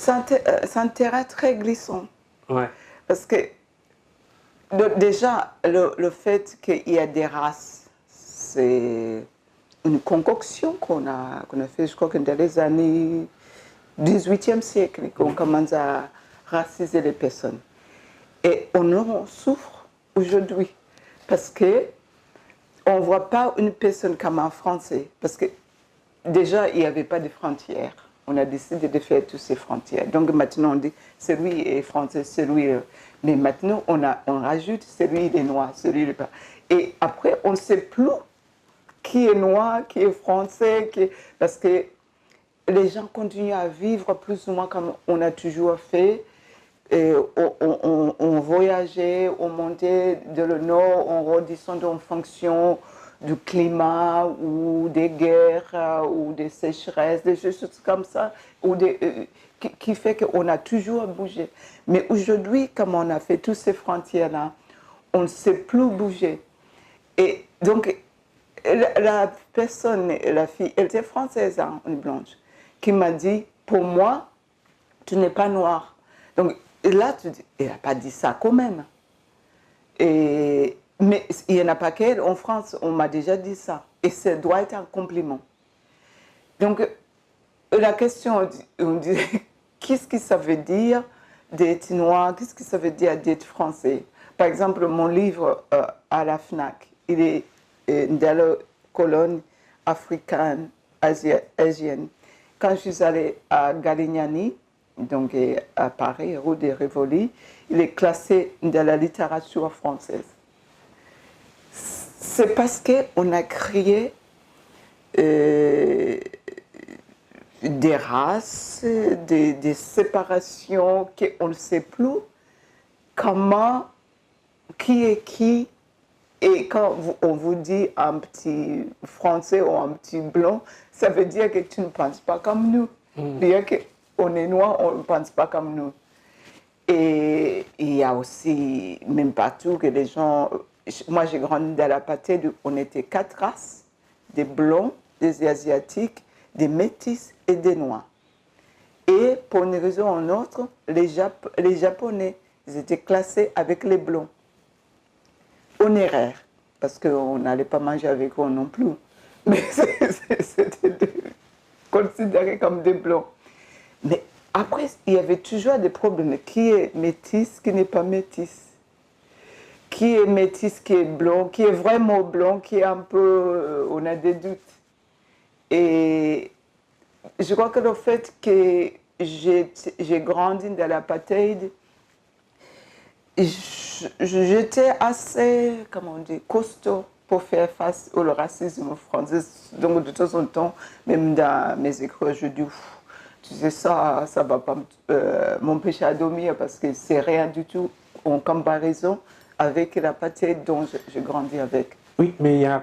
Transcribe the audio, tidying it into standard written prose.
C'est un terrain très glissant. Ouais. Parce que déjà, le fait qu'il y a des races, c'est une concoction qu'on a fait, je crois que dans les années 18e siècle, qu'on commence à raciser les personnes. Et on en souffre aujourd'hui. Parce que on ne voit pas une personne comme un Français. Parce que déjà, il n'y avait pas de frontières. On a décidé de faire toutes ces frontières. Donc maintenant, on dit celui est français, celui est... Mais maintenant, on rajoute celui est noir, celui est pas. Et après, on ne sait plus qui est noir, qui est français, parce que les gens continuent à vivre plus ou moins comme on a toujours fait. Et on voyageait, on montait de le nord, on redescendait en fonction du climat ou des guerres ou des sécheresses, des choses comme ça, qui fait qu'on a toujours bougé. Mais aujourd'hui, comme on a fait toutes ces frontières-là, on ne sait plus bouger. Et donc, la personne, la fille, elle était française, hein, une blanche, qui m'a dit, pour moi, tu n'es pas noire. Donc là, tu dis, elle n'a pas dit ça quand même. Mais il n'y en a pas qu'elle. En France, on m'a déjà dit ça. Et ça doit être un compliment. Donc, la question, on dit, qu'est-ce que ça veut dire d'être noir? Qu'est-ce que ça veut dire d'être français? Par exemple, mon livre à la FNAC, il est dans la colonne africaine, asienne. Quand je suis allée à Galignani, donc à Paris, rue de Rivoli, il est classé dans la littérature française. C'est parce qu'on a créé des races, des séparations, qu'on ne sait plus comment, qui est qui. Et quand on vous dit un petit français ou un petit blanc, ça veut dire que tu ne penses pas comme nous. Bien qu'on est noir, on ne pense pas comme nous. Et il y a aussi, même partout, que les gens... Moi, j'ai grandi dans la patrie, on était 4 races, des blancs, des asiatiques, des métis et des noirs. Et pour une raison ou une autre, les Japonais, ils étaient classés avec les blancs. Honoraires, parce qu'on n'allait pas manger avec eux non plus. Mais c'était considéré comme des blancs. Mais après, il y avait toujours des problèmes. Qui est métis, qui n'est pas métis? Qui est métis, qui est blanc, qui est vraiment blanc, qui est un peu... on a des doutes. Et je crois que le fait que j'ai grandi dans l'apartheid, j'étais assez, comment on dit, costaud pour faire face au racisme français. Donc de temps en temps, même dans mes écoles, je dis, tu sais, ça ne va pas m'empêcher à dormir parce que c'est rien du tout en comparaison avec l'apartheid dont j'ai grandi avec. Oui, mais il y a